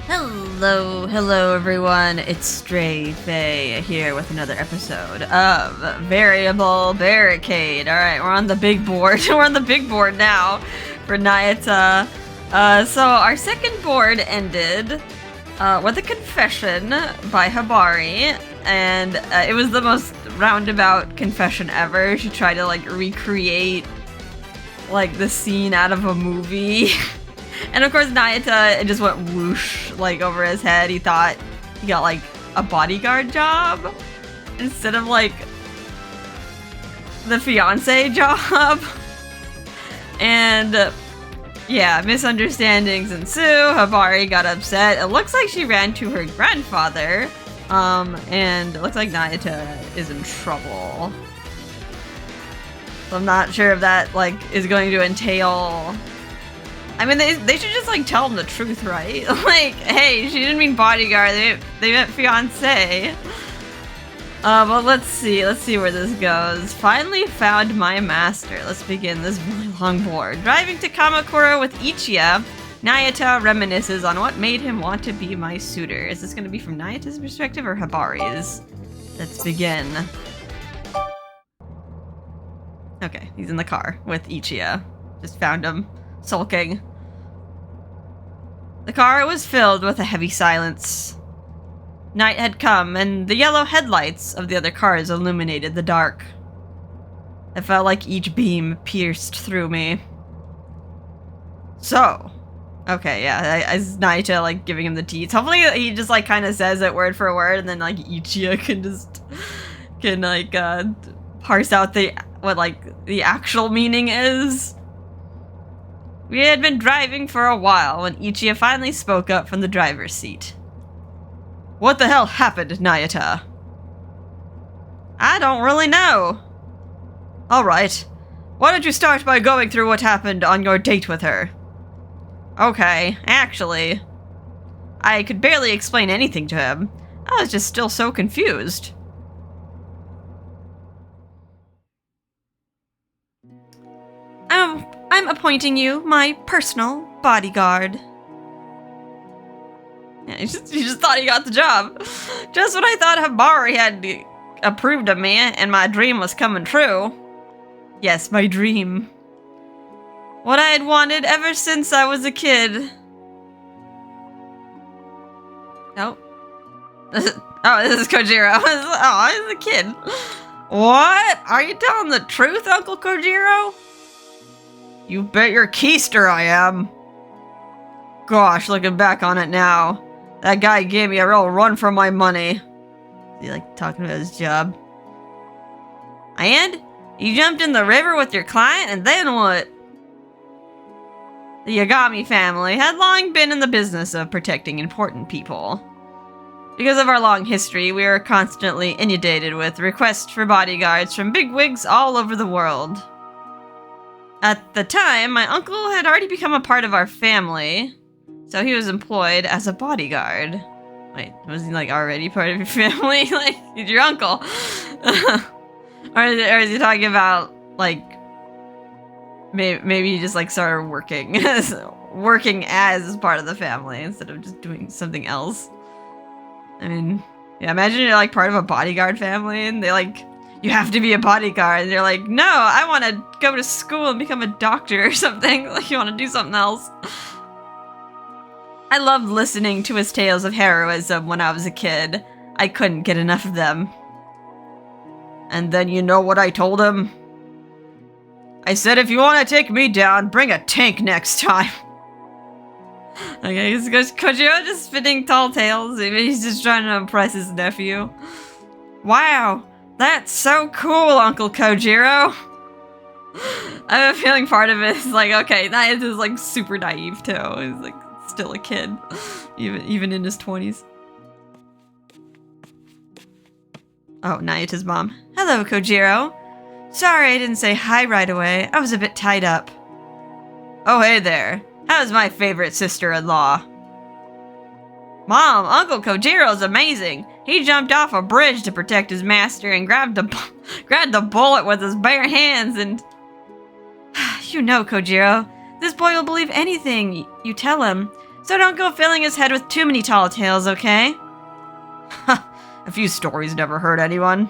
Hello everyone, it's Stray Faye here with another episode of Variable Barricade. Alright, we're on the big board. We're on the big board now for Nayuta. So our second board ended with a confession by Hibari, and it was the most roundabout confession ever. She tried to recreate the scene out of a movie. And of course, Nayuta, it just went whoosh, over his head. He thought he got, a bodyguard job instead of, the fiancé job. And, yeah, misunderstandings ensue. Hibari got upset. It looks like she ran to her grandfather. And it looks like Nayuta is in trouble. So I'm not sure if that, is going to entail... I mean, they should just, tell him the truth, right? Hey, she didn't mean bodyguard, they meant fiancé. But let's see where this goes. Finally found my master. Let's begin this really long board. Driving to Kamakura with Ichiya, Nayuta reminisces on what made him want to be my suitor. Is this gonna be from Nayuta's perspective or Hibari's? Let's begin. Okay, he's in the car with Ichiya. Just found him, sulking. The car was filled with a heavy silence. Night had come, and the yellow headlights of the other cars illuminated the dark. It felt like each beam pierced through me. So, okay, yeah, as Nayuta, giving him the deets. Hopefully he just, kind of says it word for word, and then, Ichiya can parse out what the actual meaning is. We had been driving for a while when Ichiya finally spoke up from the driver's seat. What the hell happened, Nayuta? I don't really know. Alright. Why don't you start by going through what happened on your date with her? Okay, actually, I could barely explain anything to him. I was just still so confused. I'm appointing you my personal bodyguard. Yeah, he just thought he got the job. Just when I thought Hibari had approved of me and my dream was coming true. Yes, my dream. What I had wanted ever since I was a kid. Oh. Oh, this is Kojiro. Oh, he's a kid. What? Are you telling the truth, Uncle Kojiro? You bet your keister I am. Gosh, looking back on it now, that guy gave me a real run for my money. Is he talking about his job? And? You jumped in the river with your client, and then what? The Yagami family had long been in the business of protecting important people. Because of our long history, we were constantly inundated with requests for bodyguards from bigwigs all over the world. At the time, my uncle had already become a part of our family, so he was employed as a bodyguard. Wait, was he already part of your family? He's your uncle. or is he talking about, maybe he just started working as part of the family instead of just doing something else? I mean, yeah, imagine you're part of a bodyguard family and they you have to be a bodyguard. And they're like, no, I want to go to school and become a doctor or something. You want to do something else. I loved listening to his tales of heroism when I was a kid. I couldn't get enough of them. And then you know what I told him? I said, if you want to take me down, bring a tank next time. Okay, Kojiro just spinning tall tales. Maybe he's just trying to impress his nephew. Wow. That's so cool, Uncle Kojiro. I have a feeling part of it is okay, Nayuta's super naive too. He's still a kid, even in his 20s. Oh, Nayuta's mom. Hello, Kojiro. Sorry I didn't say hi right away. I was a bit tied up. Oh, hey there. How's my favorite sister-in-law? Mom, Uncle Kojiro's amazing. He jumped off a bridge to protect his master and grabbed the bullet with his bare hands and... You know, Kojiro, this boy will believe anything you tell him, So don't go filling his head with too many tall tales, okay? A few stories never hurt anyone.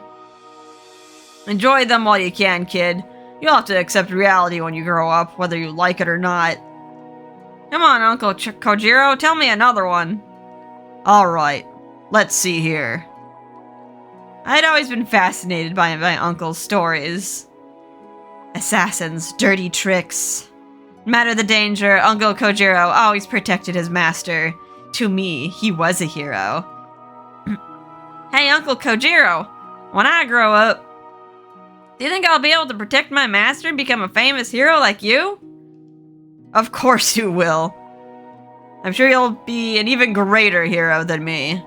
Enjoy them while you can, kid. You'll have to accept reality when you grow up, whether you like it or not. Come on, Uncle Kojiro, tell me another one. Alright, let's see here. I'd always been fascinated by my uncle's stories. Assassins, dirty tricks. No matter the danger, Uncle Kojiro always protected his master. To me, he was a hero. Hey, Uncle Kojiro, when I grow up, do you think I'll be able to protect my master and become a famous hero like you? Of course you will. I'm sure you'll be an even greater hero than me.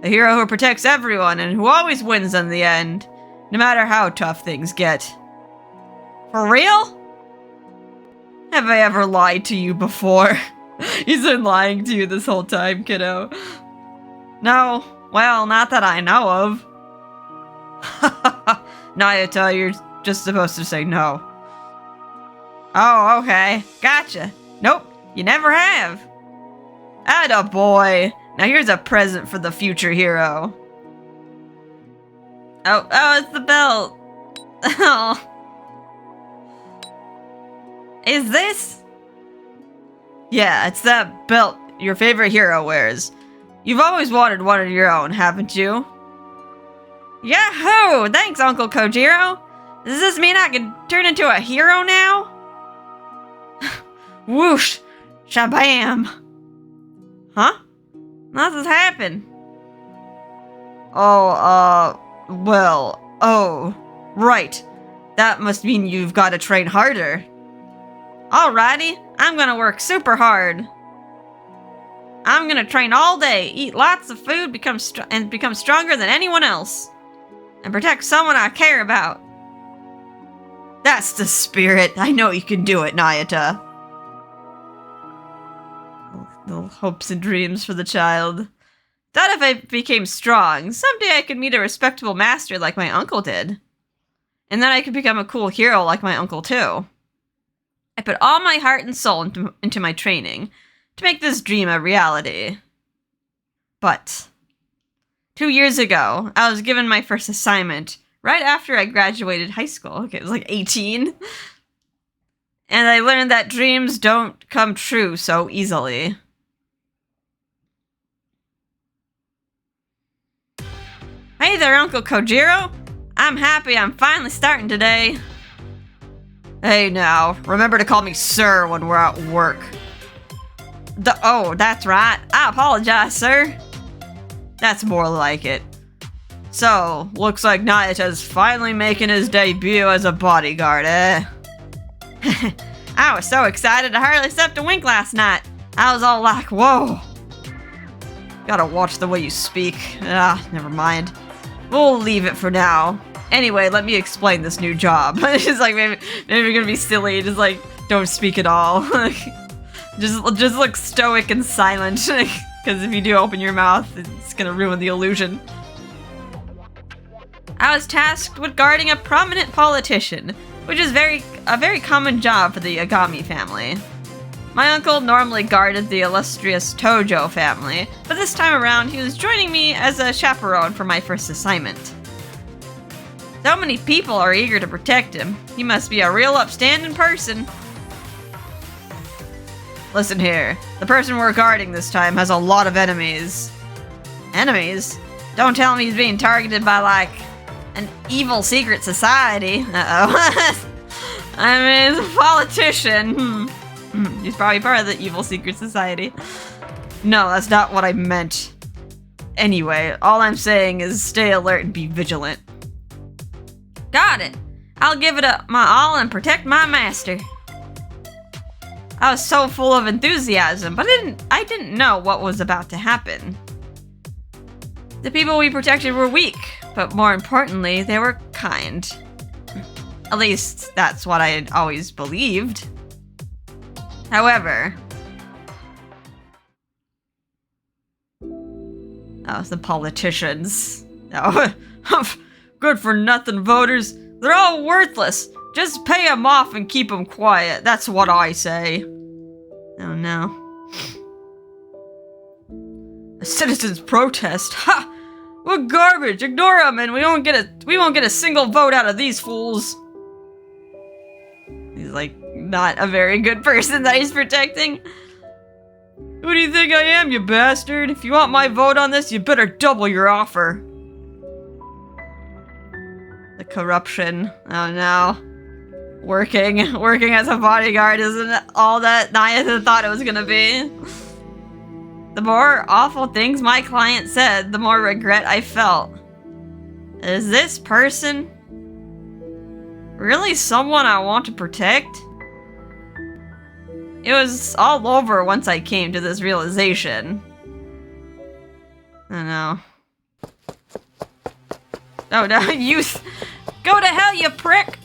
A hero who protects everyone and who always wins in the end, no matter how tough things get. For real? Have I ever lied to you before? He's been lying to you this whole time, kiddo. No, well, not that I know of. Nayuta, you're just supposed to say no. Oh, okay. Gotcha. Nope, you never have. Atta boy. Now here's a present for the future hero. Oh, it's the belt. Oh. Is this? Yeah, it's that belt your favorite hero wears. You've always wanted one of your own, haven't you? Yahoo! Thanks, Uncle Kojiro! Does this mean I can turn into a hero now? Whoosh! Shabam! Huh? Nothing's happened. Oh, right. That must mean you've got to train harder. Alrighty, I'm gonna work super hard. I'm gonna train all day, eat lots of food, become stronger than anyone else. And protect someone I care about. That's the spirit. I know you can do it, Nayuta. Little hopes and dreams for the child. Thought if I became strong, someday I could meet a respectable master like my uncle did. And then I could become a cool hero like my uncle too. I put all my heart and soul into my training to make this dream a reality. But 2 years ago, I was given my first assignment right after I graduated high school. Okay, it was like 18. And I learned that dreams don't come true so easily. Hey there, Uncle Kojiro. I'm happy I'm finally starting today. Hey now, remember to call me sir when we're at work. Oh, that's right. I apologize, sir. That's more like it. So, looks like Nayuta's finally making his debut as a bodyguard, eh? I was so excited I hardly slept a wink last night. I was all like, whoa. Gotta watch the way you speak. Never mind. We'll leave it for now. Anyway, let me explain this new job. It's like, maybe you're gonna be silly, just like, don't speak at all. just look stoic and silent, because if you do open your mouth, it's gonna ruin the illusion. I was tasked with guarding a prominent politician, which is a very common job for the Agami family. My uncle normally guarded the illustrious Tojo family, but this time around he was joining me as a chaperone for my first assignment. So many people are eager to protect him. He must be a real upstanding person. Listen here, the person we're guarding this time has a lot of enemies. Enemies? Don't tell me he's being targeted by, like, an evil secret society. Uh-oh. I mean, he's a politician. He's probably part of the evil secret society. No, that's not what I meant. Anyway, all I'm saying is stay alert and be vigilant. Got it. I'll give it my all and protect my master. I was so full of enthusiasm, but I didn't know what was about to happen. The people we protected were weak, but more importantly, they were kind. At least, that's what I had always believed. However... Oh, the politicians. Oh, good-for-nothing voters. They're all worthless. Just pay them off and keep them quiet. That's what I say. Oh no. A citizen's protest? Ha! What garbage! Ignore them, and we won't get a single vote out of these fools. He's like not a very good person that he's protecting. Who do you think I am, you bastard? If you want my vote on this, you better double your offer. The corruption. Oh no. Working as a bodyguard isn't all that Nayuta thought it was gonna be. The more awful things my client said, the more regret I felt. Is this person really someone I want to protect? It was all over once I came to this realization. I don't know. Oh no, youth! Go to hell, you prick!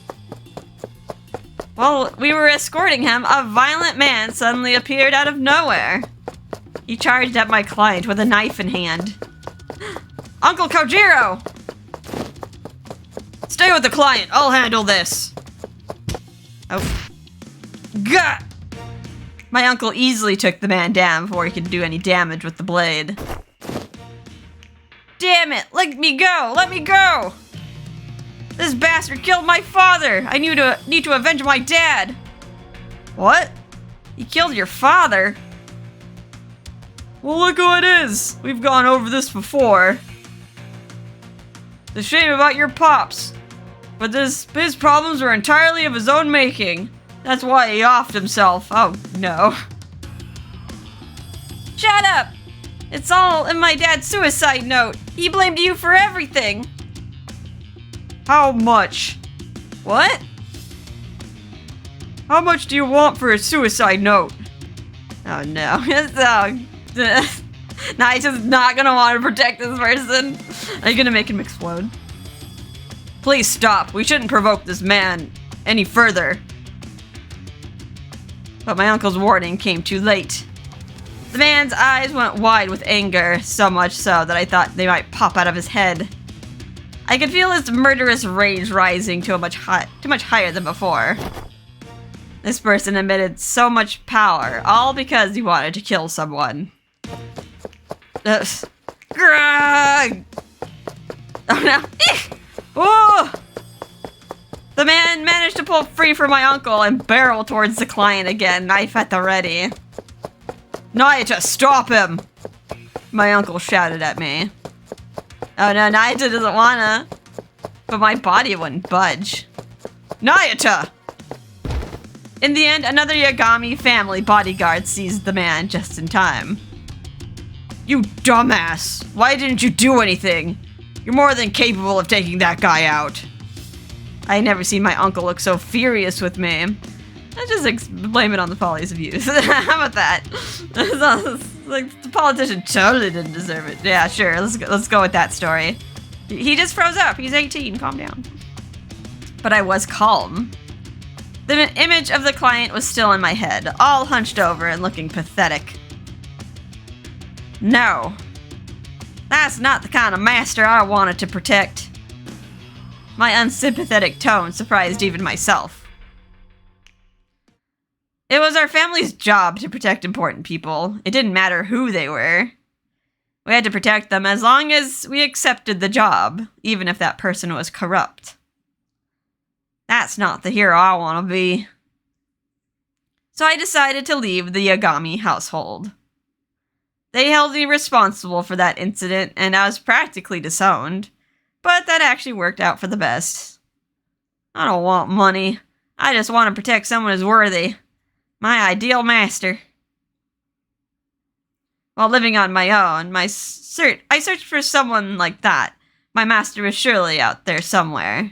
While we were escorting him, a violent man suddenly appeared out of nowhere. He charged at my client with a knife in hand. Uncle Kojiro! Stay with the client, I'll handle this. Oh. Gah! My uncle easily took the man down before he could do any damage with the blade. Damn it! Let me go! Let me go! This bastard killed my father! I need to avenge my dad! What? He killed your father? Well, look who it is! We've gone over this before. The shame about your pops. But his problems were entirely of his own making. That's why he offed himself. Oh, no. Shut up! It's all in my dad's suicide note. He blamed you for everything. How much? What? How much do you want for a suicide note? Oh no. Nayuta's not gonna want to protect this person. Are you gonna make him explode? Please stop. We shouldn't provoke this man any further. But my uncle's warning came too late. The man's eyes went wide with anger, so much so that I thought they might pop out of his head. I could feel his murderous rage rising to much higher than before. This person emitted so much power, all because he wanted to kill someone. Oh no! Oh! The man managed to pull free from my uncle and barrel towards the client again, knife at the ready. Nayuta, stop him! My uncle shouted at me. Oh no, Nayuta doesn't wanna. But my body wouldn't budge. Nayuta! In the end, another Yagami family bodyguard seized the man just in time. You dumbass! Why didn't you do anything? You're more than capable of taking that guy out. I had never seen my uncle look so furious with me. Let's just blame it on the follies of youth. How about that? Like, the politician totally didn't deserve it. Yeah, sure. Let's go with that story. He just froze up. He's 18. Calm down. But I was calm. The image of the client was still in my head, all hunched over and looking pathetic. No. That's not the kind of master I wanted to protect. My unsympathetic tone surprised even myself. It was our family's job to protect important people. It didn't matter who they were. We had to protect them as long as we accepted the job, even if that person was corrupt. That's not the hero I want to be. So I decided to leave the Yagami household. They held me responsible for that incident, and I was practically disowned. But that actually worked out for the best. I don't want money. I just want to protect someone who's worthy. My ideal master. While living on my own, I searched for someone like that. My master was surely out there somewhere.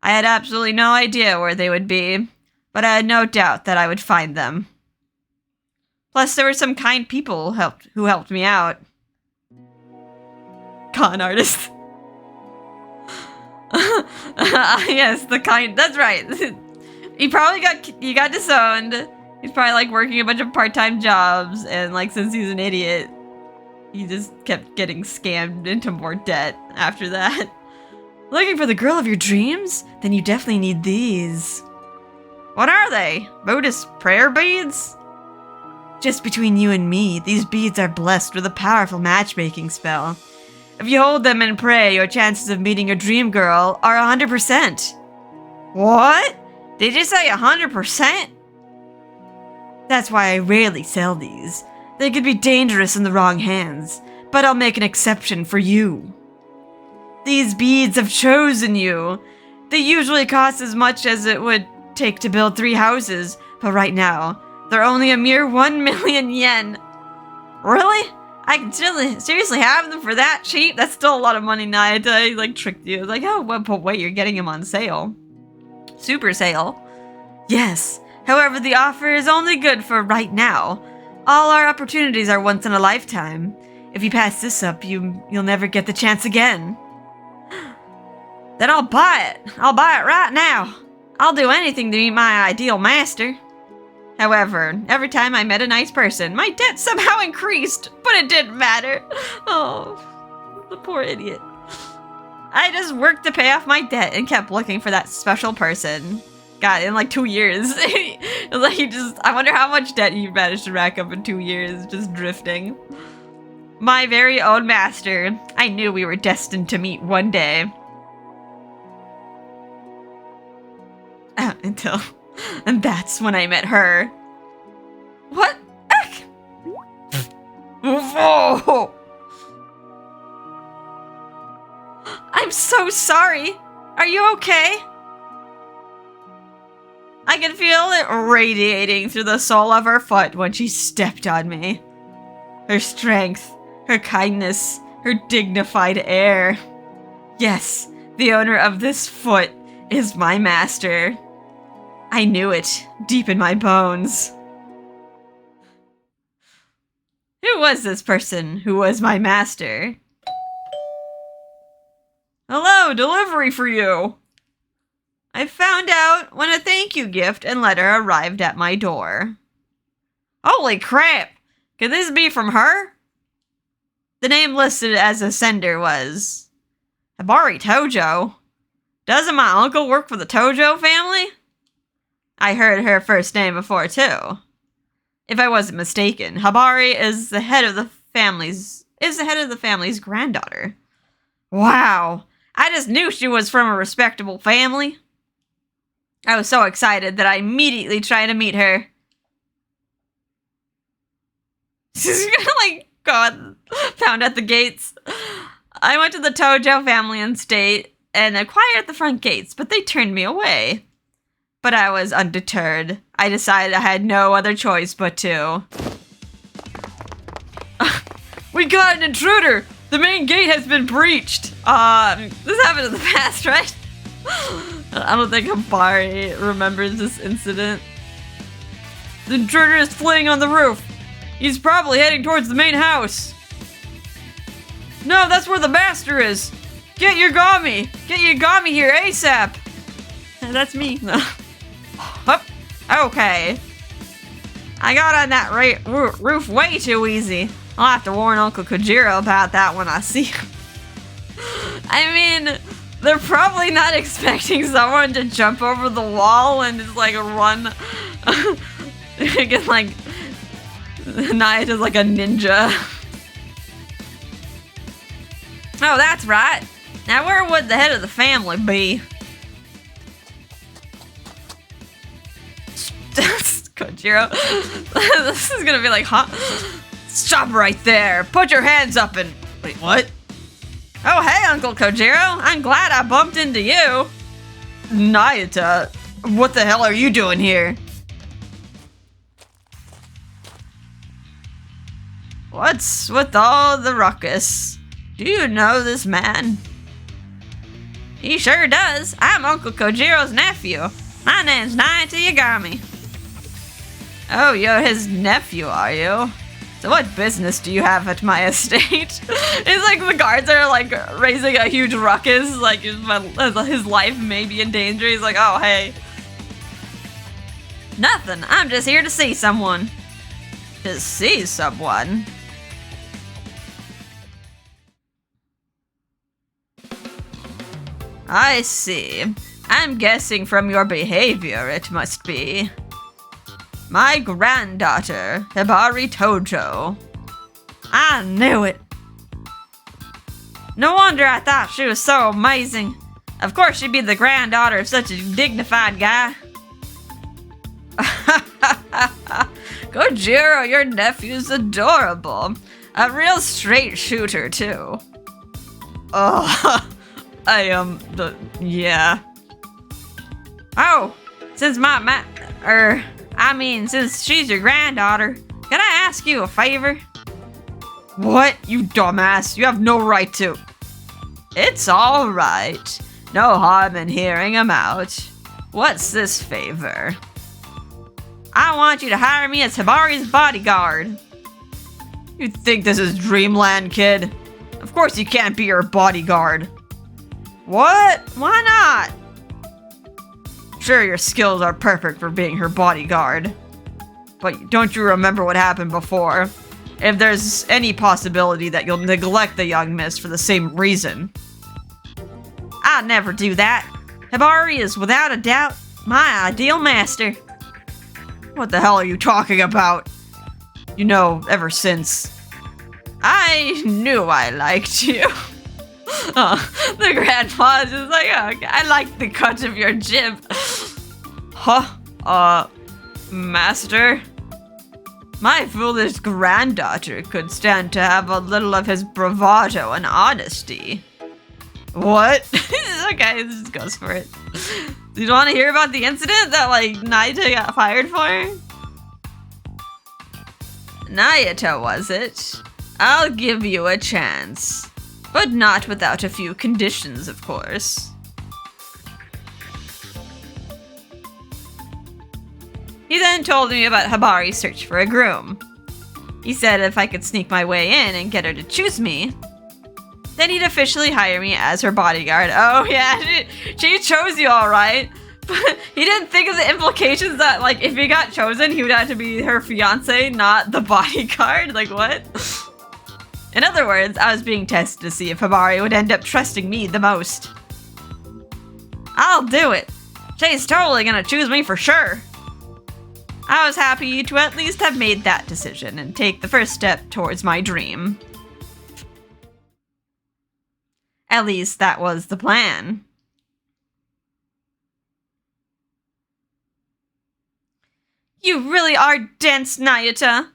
I had absolutely no idea where they would be, but I had no doubt that I would find them. Plus, there were some kind people who helped me out. Con artist. Yes, the kind. That's right. He got disowned. He's probably like working a bunch of part-time jobs, and like since he's an idiot, he just kept getting scammed into more debt after that. Looking for the girl of your dreams? Then you definitely need these. What are they? Buddhist prayer beads? Just between you and me, these beads are blessed with a powerful matchmaking spell. If you hold them and pray, your chances of meeting your dream girl are 100%. What? Did you say 100%? That's why I rarely sell these. They could be dangerous in the wrong hands, but I'll make an exception for you. These beads have chosen you. They usually cost as much as it would take to build 3 houses, but right now, they're only a mere 1 million yen. Really? I can seriously have them for that cheap? That's still a lot of money, Nayuta. I like tricked you. Like, oh, but wait, you're getting them on sale. Super sale. Yes. However, the offer is only good for right now. All our opportunities are once in a lifetime. If you pass this up, you'll never get the chance again. Then I'll buy it. I'll buy it right now. I'll do anything to meet my ideal master. However, every time I met a nice person, my debt somehow increased, but it didn't matter. Oh, the poor idiot. I just worked to pay off my debt and kept looking for that special person. God, in like 2 years. It was like I wonder how much debt you managed to rack up in 2 years, just drifting. My very own master. I knew we were destined to meet one day. And that's when I met her. What? Whoa! I'm so sorry. Are you okay? I could feel it radiating through the sole of her foot when she stepped on me. Her strength, her kindness, her dignified air. Yes, the owner of this foot is my master. I knew it, deep in my bones. Who was this person who was my master? Hello, delivery for you! I found out when a thank you gift and letter arrived at my door. Holy crap! Could this be from her? The name listed as a sender was Hibari Tojo. Doesn't my uncle work for the Tojo family? I heard her first name before too. If I wasn't mistaken, Hibari is the head of the family's granddaughter. Wow, I just knew she was from a respectable family. I was so excited that I immediately tried to meet her. She's gonna like go found at the gates. I went to the Tojo family estate and inquired at the front gates, but they turned me away. But I was undeterred. I decided I had no other choice but to. We got an intruder! The main gate has been breached! This happened in the past, right? I don't think Hibari remembers this incident. The intruder is fleeing on the roof. He's probably heading towards the main house. No, that's where the master is! Get your Yagami! Get your Yagami here ASAP! That's me. Hup. Okay. I got on that roof way too easy. I'll have to warn Uncle Kojiro about that when I see him. I mean, they're probably not expecting someone to jump over the wall and just like run. Get like Nayuta's like a ninja. Oh, that's right. Now where would the head of the family be? Kojiro. This is gonna be like, huh? Stop right there. Put your hands up and... Wait, what? Oh, hey, Uncle Kojiro. I'm glad I bumped into you. Nayuta, what the hell are you doing here? What's with all the ruckus? Do you know this man? He sure does. I'm Uncle Kojiro's nephew. My name's Nayuta Yagami. Oh, you're his nephew, are you? So what business do you have at my estate? It's like the guards are like raising a huge ruckus, like his life may be in danger. He's like, oh, hey. Nothing, I'm just here to see someone. To see someone? I see. I'm guessing from your behavior it must be. My granddaughter, Hibari Tojo. I knew it. No wonder I thought she was so amazing. Of course she'd be the granddaughter of such a dignified guy. Kojiro, your nephew's adorable. A real straight shooter, too. Oh, yeah. Oh, since since she's your granddaughter, can I ask you a favor? What, you dumbass? You have no right to. It's alright. No harm in hearing him out. What's this favor? I want you to hire me as Hibari's bodyguard. You think this is dreamland, kid? Of course you can't be your bodyguard. What? Why not? Sure, your skills are perfect for being her bodyguard. But don't you remember what happened before? If there's any possibility that you'll neglect the young miss for the same reason. I'd never do that. Hibari is without a doubt my ideal master. What the hell are you talking about? You know, ever since I knew I liked you. The grandpa is just like, oh, I like the cut of your jib. Huh? Master? My foolish granddaughter could stand to have a little of his bravado and honesty. What? Okay, this just goes for it. Do you want to hear about the incident that, Nayuta got fired for? Nayuta, was it? I'll give you a chance. But not without a few conditions, of course. He then told me about Hibari's search for a groom. He said if I could sneak my way in and get her to choose me, then he'd officially hire me as her bodyguard. Oh yeah, she chose you alright. But he didn't think of the implications that, if he got chosen, he would have to be her fiance, not the bodyguard. What? In other words, I was being tested to see if Hibari would end up trusting me the most. I'll do it. She's totally gonna choose me for sure. I was happy to at least have made that decision and take the first step towards my dream. At least that was the plan. You really are dense, Nayuta.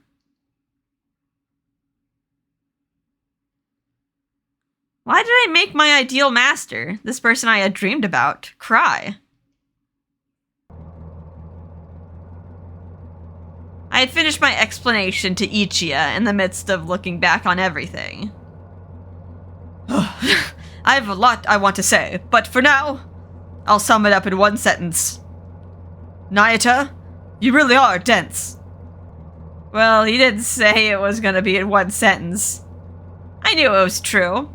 Why did I make my ideal master, this person I had dreamed about, cry? I had finished my explanation to Ichiya in the midst of looking back on everything. I have a lot I want to say, but for now, I'll sum it up in one sentence. Nayuta, you really are dense. Well, he didn't say it was gonna be in one sentence. I knew it was true.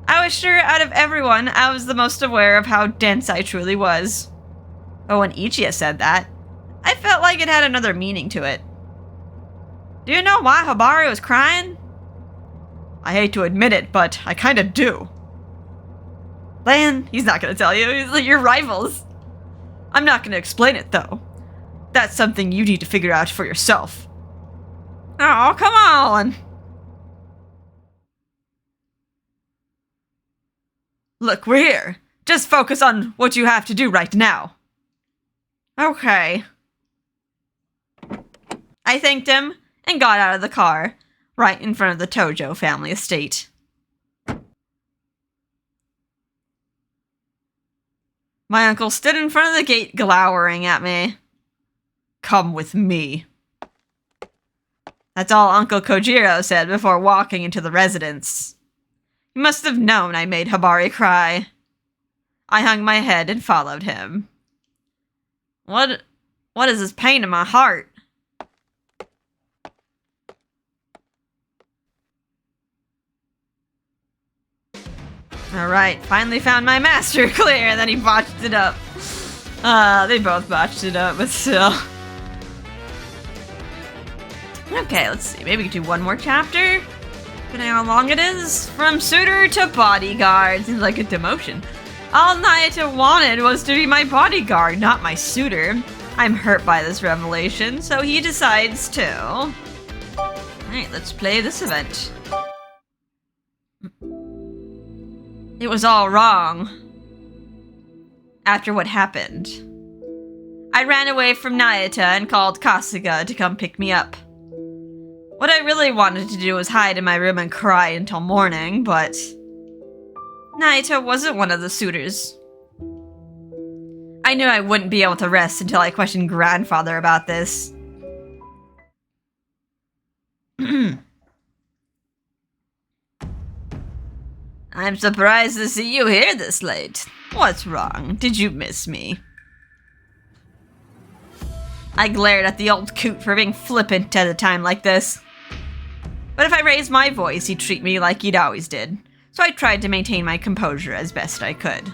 I was sure out of everyone, I was the most aware of how dense I truly was. But when Ichiya said that, I felt like it had another meaning to it. Do you know why Hibari was crying? I hate to admit it, but I kinda do. Lan, he's not gonna tell you. He's like your rivals. I'm not gonna explain it, though. That's something you need to figure out for yourself. Oh, come on! Look, we're here. Just focus on what you have to do right now. Okay. I thanked him and got out of the car, right in front of the Tojo family estate. My uncle stood in front of the gate glowering at me. Come with me. That's all Uncle Kojiro said before walking into the residence. He must have known I made Hibari cry. I hung my head and followed him. What is this pain in my heart? Alright, finally found my master clear, and then he botched it up. They both botched it up, but still. Okay, let's see. Maybe we can do one more chapter? Depending on how long it is. From Suitor to Bodyguard. Seems like a demotion. All Nayuta wanted was to be my bodyguard, not my suitor. I'm hurt by this revelation, so he decides to. Alright, let's play this event. It was all wrong. After what happened. I ran away from Nayuta and called Kasuga to come pick me up. What I really wanted to do was hide in my room and cry until morning, but Nayuta wasn't one of the suitors. I knew I wouldn't be able to rest until I questioned grandfather about this. I'm surprised to see you here this late. What's wrong? Did you miss me? I glared at the old coot for being flippant at a time like this. But if I raised my voice, he'd treat me like he'd always did. So I tried to maintain my composure as best I could.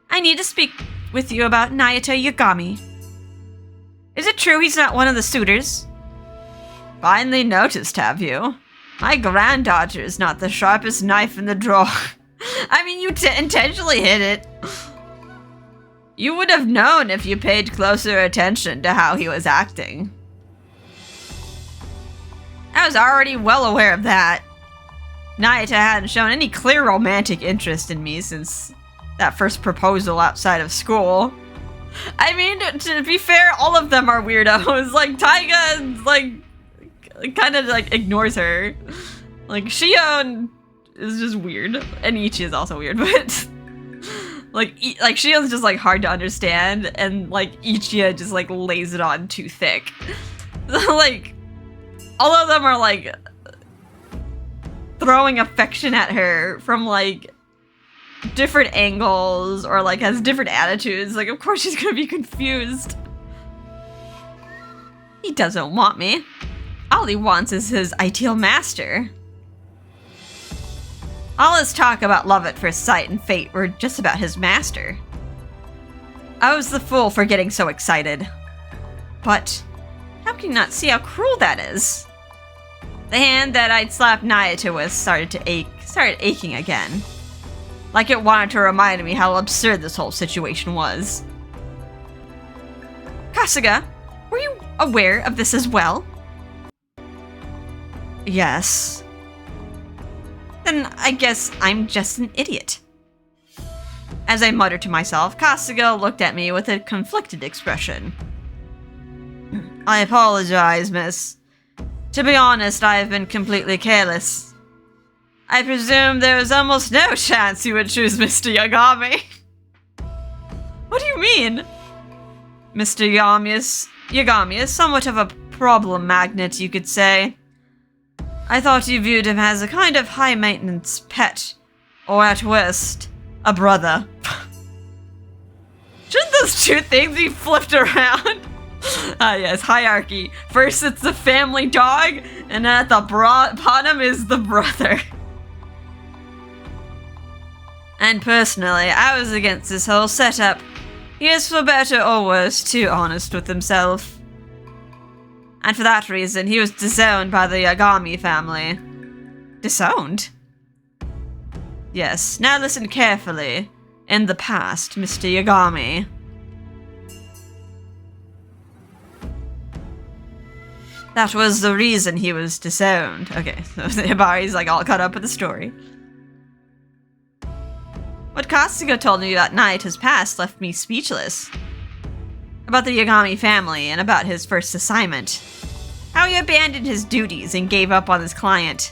I need to speak with you about Nayuta Yagami. Is it true he's not one of the suitors? Finally noticed, have you? My granddaughter is not the sharpest knife in the drawer. I mean, you intentionally hid it. You would have known if you paid closer attention to how he was acting. I was already well aware of that. Nayuta hadn't shown any clear romantic interest in me since that first proposal outside of school. I mean, to be fair, all of them are weirdos. Like, Taiga, like, kind of, like, ignores her. Like, Shion is just weird. And Ichi is also weird, but... like Shion's just, like, hard to understand, and, like, Ichiya just, like, lays it on too thick. Like, all of them are, like, throwing affection at her from, like, different angles, or, like, has different attitudes. Like, of course she's gonna be confused. He doesn't want me. All he wants is his ideal master. All his talk about love at first sight and fate were just about his master. I was the fool for getting so excited. But how can you not see how cruel that is? The hand that I'd slapped Nayuta with started aching again. Like it wanted to remind me how absurd this whole situation was. Kasuga, were you aware of this as well? Yes. Then I guess I'm just an idiot. As I muttered to myself, Kasuga looked at me with a conflicted expression. I apologize, miss. To be honest, I have been completely careless. I presume there is almost no chance you would choose Mr. Yagami. What do you mean? Mr. Yagami is somewhat of a problem magnet, you could say. I thought you viewed him as a kind of high-maintenance pet, or at worst, a brother. Shouldn't those two things be flipped around? Yes, hierarchy. First it's the family dog, and at the bottom is the brother. And personally, I was against this whole setup. He is, for better or worse, too honest with himself. And for that reason, he was disowned by the Yagami family. Disowned? Yes, now listen carefully. In the past, Mr. Yagami. That was the reason he was disowned. Okay, so Hibari's like all caught up with the story. What Kasuga told me about Nayuta's past left me speechless. About the Yagami family and about his first assignment. How he abandoned his duties and gave up on his client.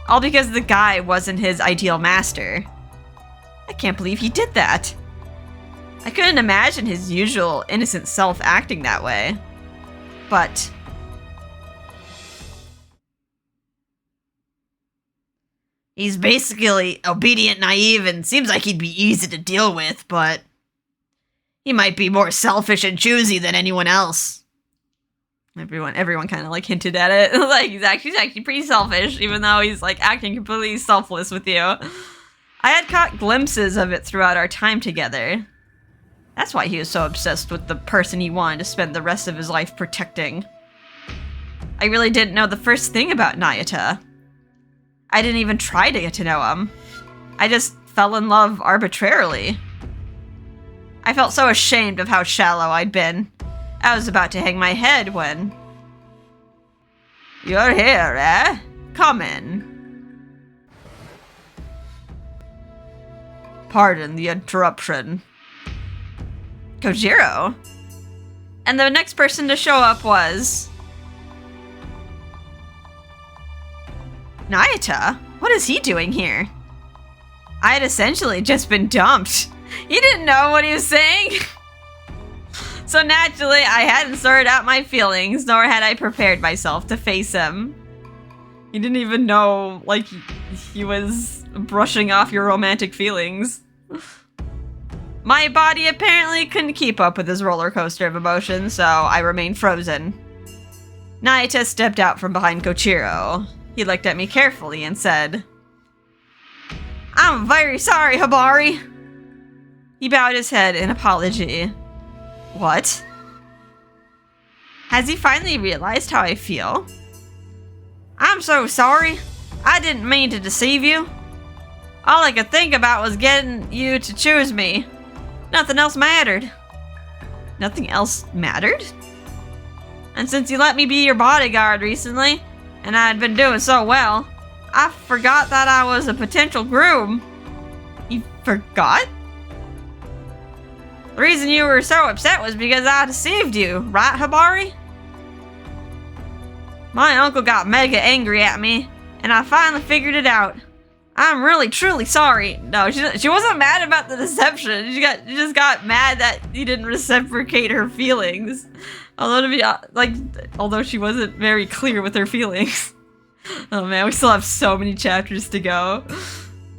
All because the guy wasn't his ideal master. I can't believe he did that. I couldn't imagine his usual innocent self acting that way. But... he's basically obedient, naive, and seems like he'd be easy to deal with, but... he might be more selfish and choosy than anyone else. Everyone kind of like hinted at it. Like he's actually pretty selfish, even though he's like acting completely selfless with you. I had caught glimpses of it throughout our time together. That's why he was so obsessed with the person he wanted to spend the rest of his life protecting. I really didn't know the first thing about Nayuta. I didn't even try to get to know him. I just fell in love arbitrarily. I felt so ashamed of how shallow I'd been. I was about to hang my head when... You're here, eh? Come in. Pardon the interruption. Kojiro? And the next person to show up was... Nayuta? What is he doing here? I had essentially just been dumped. He didn't know what he was saying. So naturally, I hadn't sorted out my feelings, nor had I prepared myself to face him. He didn't even know, like, he was brushing off your romantic feelings. My body apparently couldn't keep up with his roller coaster of emotions, so I remained frozen. Nayuta stepped out from behind Kojiro. He looked at me carefully and said, I'm very sorry, Hibari. He bowed his head in apology. What? Has he finally realized how I feel? I'm so sorry. I didn't mean to deceive you. All I could think about was getting you to choose me. Nothing else mattered. Nothing else mattered? And since you let me be your bodyguard recently, and I had been doing so well, I forgot that I was a potential groom. You forgot? The reason you were so upset was because I deceived you, right, Hibari? My uncle got mega angry at me, and I finally figured it out. I'm really, truly sorry. No, she wasn't mad about the deception. She just got mad that he didn't reciprocate her feelings. Although she wasn't very clear with her feelings. Oh man, we still have so many chapters to go.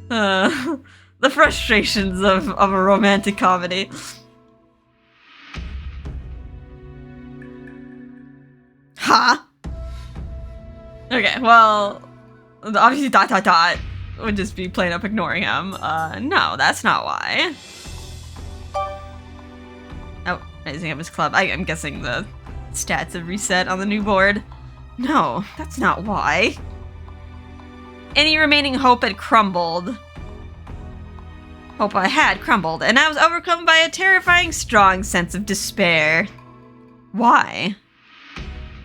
The frustrations of a romantic comedy. Huh? Okay, well, obviously ... would just be plain up ignoring him. No, that's not why. Oh, raising up his club. I'm guessing the stats have reset on the new board. No, that's not why. Any remaining hope had crumbled. Hope I had crumbled, and I was overcome by a terrifying, strong sense of despair. Why?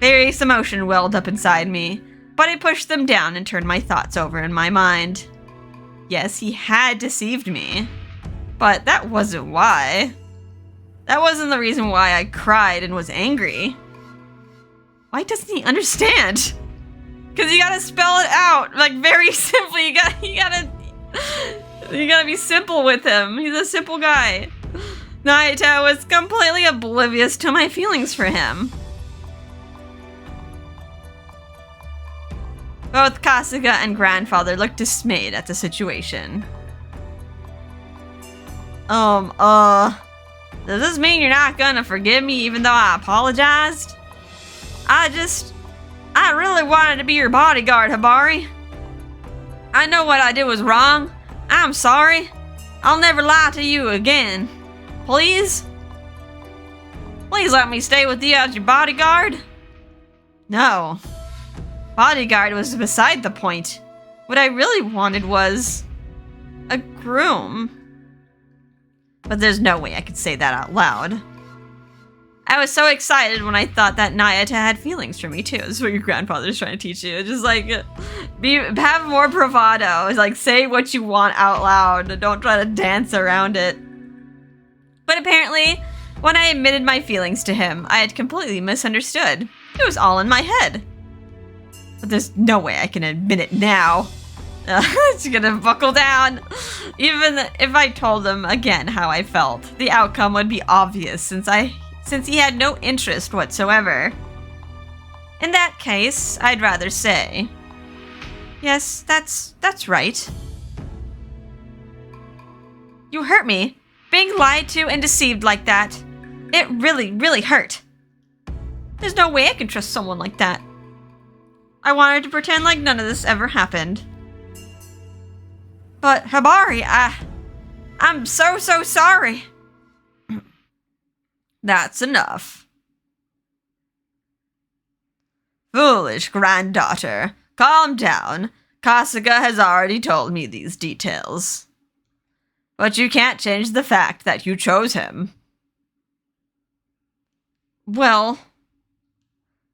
Various emotion welled up inside me, but I pushed them down and turned my thoughts over in my mind. Yes, he had deceived me, but that wasn't why. That wasn't the reason why I cried and was angry. Why doesn't he understand? Because you gotta spell it out, like, very simply. You gotta be simple with him. He's a simple guy. Nayuta was completely oblivious to my feelings for him. Both Kasuga and grandfather looked dismayed at the situation. Does this mean you're not gonna forgive me even though I apologized? I really wanted to be your bodyguard, Hibari. I know what I did was wrong. I'm sorry. I'll never lie to you again. Please? Please let me stay with you as your bodyguard? No. Bodyguard was beside the point. What I really wanted was a groom. But there's no way I could say that out loud. I was so excited when I thought that Nayuta had feelings for me too. This is what your grandfather's trying to teach you. Just like, have more bravado. It's like, say what you want out loud. Don't try to dance around it. But apparently, when I admitted my feelings to him, I had completely misunderstood. It was all in my head. But there's no way I can admit it now. It's gonna buckle down. Even if I told him again how I felt, the outcome would be obvious since he had no interest whatsoever. In that case, I'd rather say, yes, that's right. You hurt me. Being lied to and deceived like that. It really, really hurt. There's no way I can trust someone like that. I wanted to pretend like none of this ever happened. But Hibari, I'm so sorry. That's enough. Foolish granddaughter, calm down. Kasuga has already told me these details. But you can't change the fact that you chose him. Well,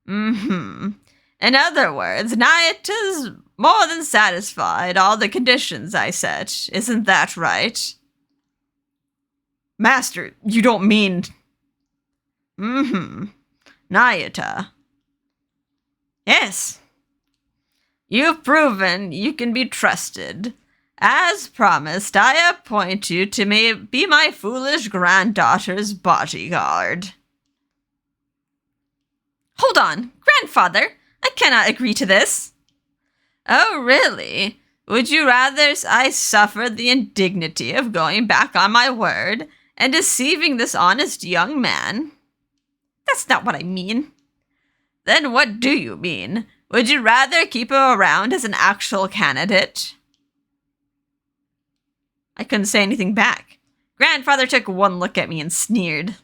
in other words, Nayuta's more than satisfied all the conditions I set. Isn't that right? Master, you don't mean... Nayuta. Yes. You've proven you can be trusted. As promised, I appoint you to be my foolish granddaughter's bodyguard. Hold on, grandfather. I cannot agree to this. Oh, really? Would you rather I suffer the indignity of going back on my word and deceiving this honest young man? That's not what I mean. Then what do you mean? Would you rather keep him around as an actual candidate? I couldn't say anything back. Grandfather took one look at me and sneered.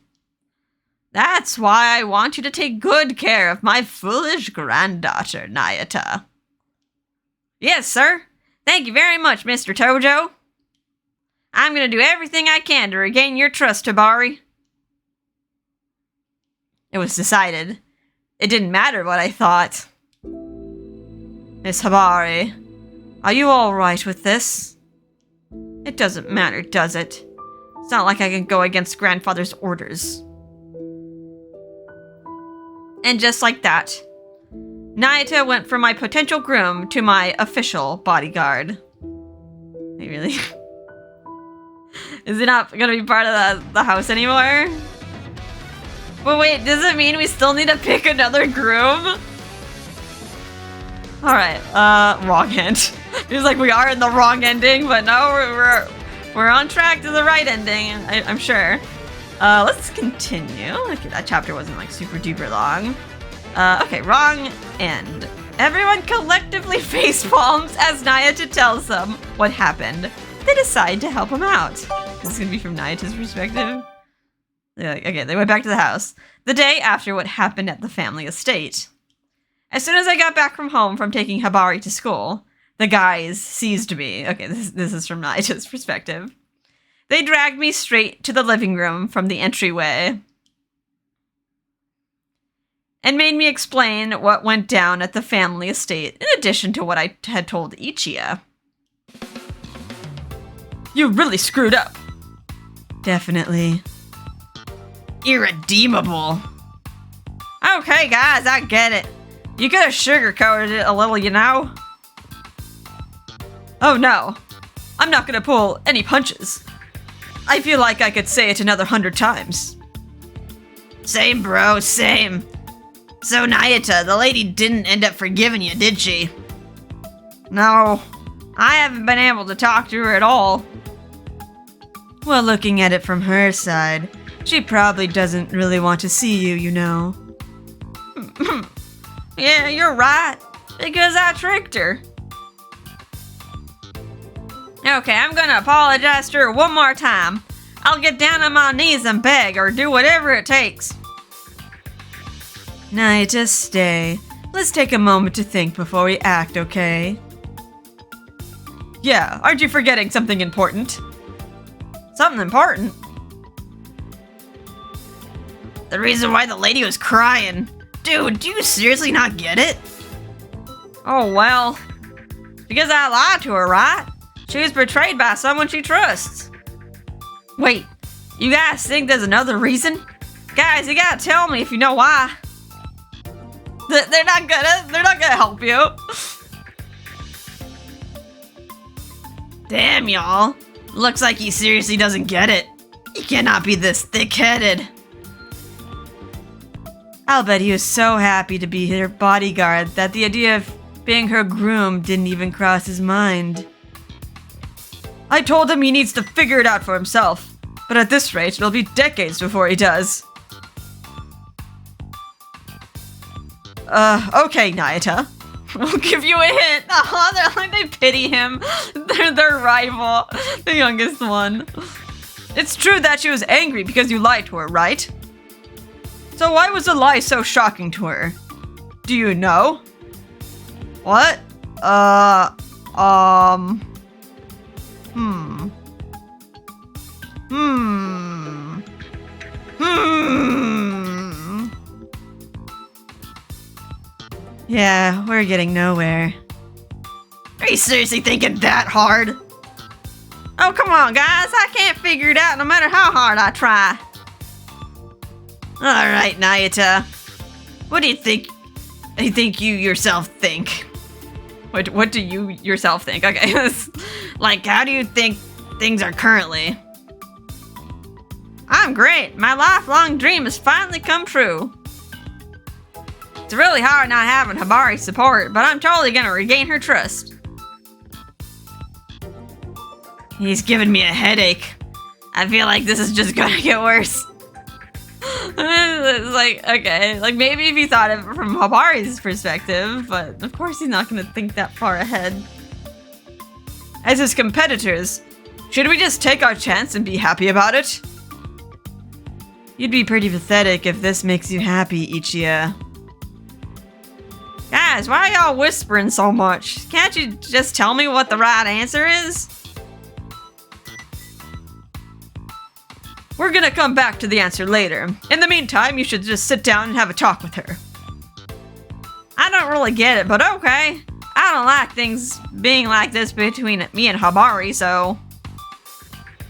That's why I want you to take good care of my foolish granddaughter, Nayuta. Yes, sir. Thank you very much, Mr. Tojo. I'm going to do everything I can to regain your trust, Hibari. It was decided. It didn't matter what I thought. Miss Hibari, are you all right with this? It doesn't matter, does it? It's not like I can go against grandfather's orders. And just like that, Nayuta went from my potential groom to my official bodyguard. Wait, really? Is he not gonna be part of the house anymore? But wait, does it mean we still need to pick another groom? Alright, wrong end. Feels like we are in the wrong ending, but no, we're on track to the right ending, I'm sure. Let's continue. Okay, that chapter wasn't like super duper long. Okay, wrong end. Everyone collectively face palms as Nayuta tells them what happened. They decide to help him out. This is gonna be from Nayuta's perspective. Okay, they went back to the house. The day after what happened at the family estate. As soon as I got back from home from taking Hibari to school, the guys seized me. Okay, this is from Nayuta's perspective. They dragged me straight to the living room from the entryway and made me explain what went down at the family estate in addition to what I had told Ichiya. You really screwed up. Definitely. Irredeemable. Okay, guys, I get it. You could have sugarcoated it a little, you know? Oh no, I'm not gonna pull any punches. I feel like I could say it another 100 times. Same, bro, same. So, Nayuta, the lady didn't end up forgiving you, did she? No, I haven't been able to talk to her at all. Well, looking at it from her side, she probably doesn't really want to see you, you know. Yeah, you're right, because I tricked her. Okay, I'm gonna apologize to her one more time. I'll get down on my knees and beg or do whatever it takes. Nayuta, stay. Let's take a moment to think before we act, okay? Yeah, aren't you forgetting something important? Something important? The reason why the lady was crying. Dude, do you seriously not get it? Oh, well. Because I lied to her, right? She was betrayed by someone she trusts. Wait, you guys think there's another reason? Guys, you gotta tell me if you know why. They're not gonna help you. Damn, y'all. Looks like he seriously doesn't get it. He cannot be this thick-headed. I'll bet he was so happy to be her bodyguard that the idea of being her groom didn't even cross his mind. I told him he needs to figure it out for himself, but at this rate, it'll be decades before he does. Okay, Nayuta. I'll give you a hint. Oh, they're like, they pity him. They're their rival, the youngest one. It's true that she was angry because you lied to her, right? So why was the lie so shocking to her? Do you know? What? Yeah, we're getting nowhere. Are you seriously thinking that hard? Oh, come on, guys. I can't figure it out no matter how hard I try. Alright, Nayuta. What do you think? You yourself think? What do you yourself think? Okay. Like, how do you think things are currently? I'm great. My lifelong dream has finally come true. It's really hard not having Hibari's support, but I'm totally gonna regain her trust. He's giving me a headache. I feel like this is just gonna get worse. It's like, okay, like maybe if you thought of it from Hibari's perspective, but of course he's not gonna think that far ahead. As his competitors, should we just take our chance and be happy about it? You'd be pretty pathetic if this makes you happy, Ichiya. Guys, why are y'all whispering so much? Can't you just tell me what the right answer is? We're gonna come back to the answer later. In the meantime, you should just sit down and have a talk with her. I don't really get it, but okay. I don't like things being like this between me and Hibari, so...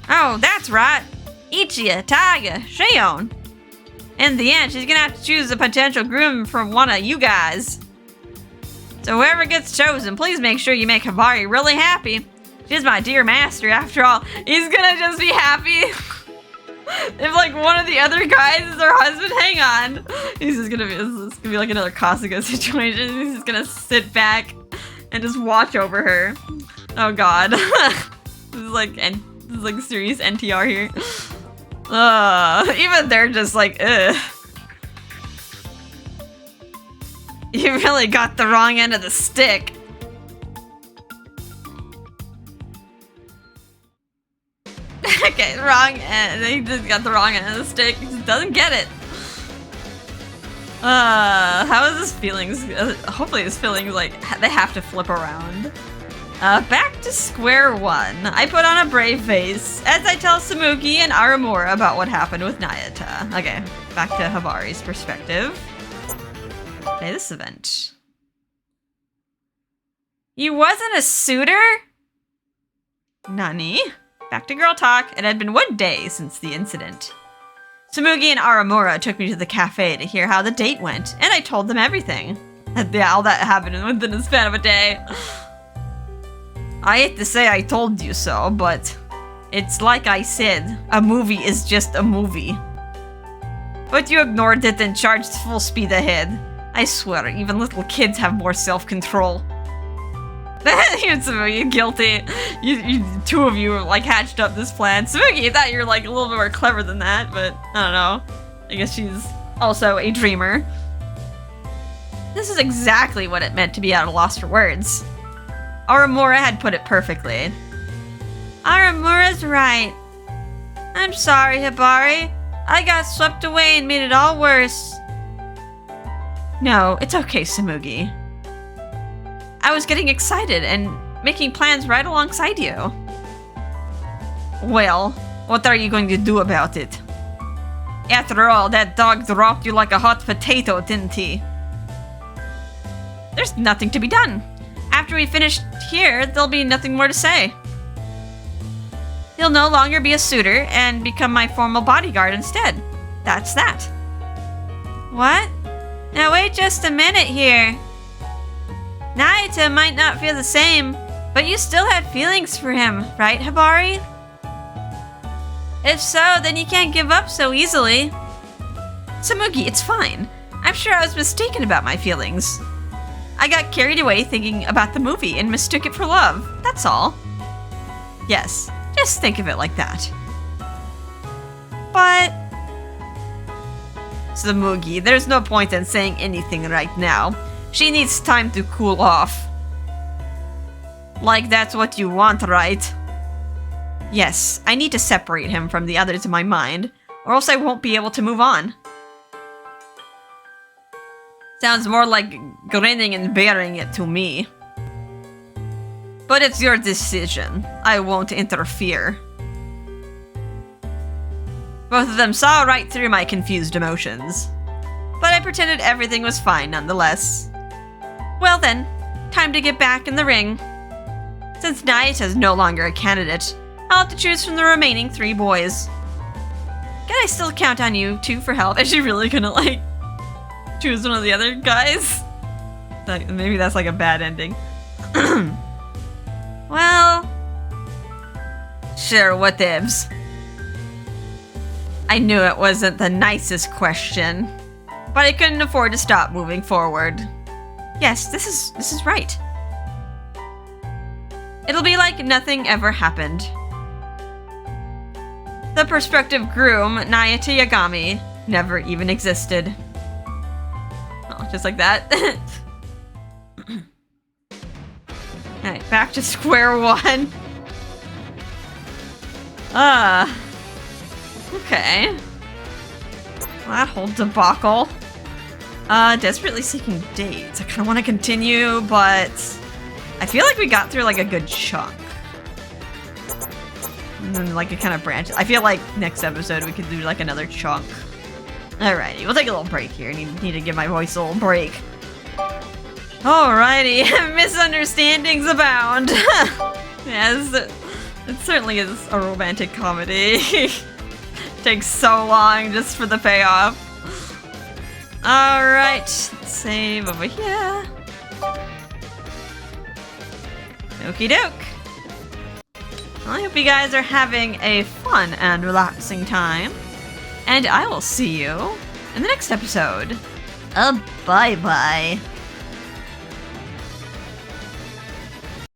Oh, that's right. Ichiya, Taiga, Shion. In the end, she's gonna have to choose a potential groom from one of you guys. So whoever gets chosen, please make sure you make Hibari really happy. She's my dear master, after all. He's gonna just be happy. If like one of the other guys is her husband, hang on. He's just gonna be, this is gonna be like another Kasuga situation. He's just gonna sit back and just watch over her. Oh god. This is like serious NTR here. Even they're just like, ugh. You really got the wrong end of the stick. Okay, wrong end. He just got the wrong end of the stick. He just doesn't get it. How is his feelings? Hopefully his feelings, like, they have to flip around. Back to square one. I put on a brave face as I tell Samuki and Aramura about what happened with Nayuta. Okay, back to Hibari's perspective. Okay, this event. You wasn't a suitor? Nani? Back to girl talk. It had been 1 day since the incident. Samugi and Aramura took me to the cafe to hear how the date went, and I told them everything. Yeah, all that happened within the span of a day. I hate to say I told you so, but it's like I said, a movie is just a movie. But you ignored it and charged full speed ahead. I swear, even little kids have more self-control. Even Samugi, guilty. You two of you like hatched up this plan. Samugi, I thought you were like a little bit more clever than that, but I don't know. I guess she's also a dreamer. This is exactly what it meant to be at a loss for words. Aramura had put it perfectly. Aramura's right. I'm sorry, Hibari. I got swept away and made it all worse. No, it's okay, Samugi. I was getting excited and making plans right alongside you. Well, what are you going to do about it? After all, that dog dropped you like a hot potato, didn't he? There's nothing to be done. After we finish here, there'll be nothing more to say. He'll no longer be a suitor and become my formal bodyguard instead. That's that. What? Now wait just a minute here. Nayuta might not feel the same, but you still had feelings for him, right, Hibari? If so, then you can't give up so easily. Samugi, it's fine. I'm sure I was mistaken about my feelings. I got carried away thinking about the movie and mistook it for love. That's all. Yes, just think of it like that. But... Samugi, there's no point in saying anything right now. She needs time to cool off. Like that's what you want, right? Yes, I need to separate him from the others in my mind, or else I won't be able to move on. Sounds more like grinning and bearing it to me. But it's your decision. I won't interfere. Both of them saw right through my confused emotions. But I pretended everything was fine nonetheless. Well then, time to get back in the ring. Since Nayuta is no longer a candidate, I'll have to choose from the remaining 3 boys. Can I still count on you 2 for help? Is she really gonna, like, choose one of the other guys? Like, maybe that's like a bad ending. Well, sure, what ifs. I knew it wasn't the nicest question, but I couldn't afford to stop moving forward. Yes, this is right. It'll be like nothing ever happened. The prospective groom, Nayuta Yagami, never even existed. Oh, just like that. Alright, back to square one. Okay. Well, that whole debacle. Desperately seeking dates. I kind of want to continue, but I feel like we got through like a good chunk. And then like it kind of branches. I feel like next episode we could do like another chunk. Alrighty, we'll take a little break here. Need to give my voice a little break. Alrighty, misunderstandings abound. Yes, it certainly is a romantic comedy. Takes so long just for the payoff. Alright, save over here. Okie doke. Well, I hope you guys are having a fun and relaxing time. And I will see you in the next episode. Bye-bye.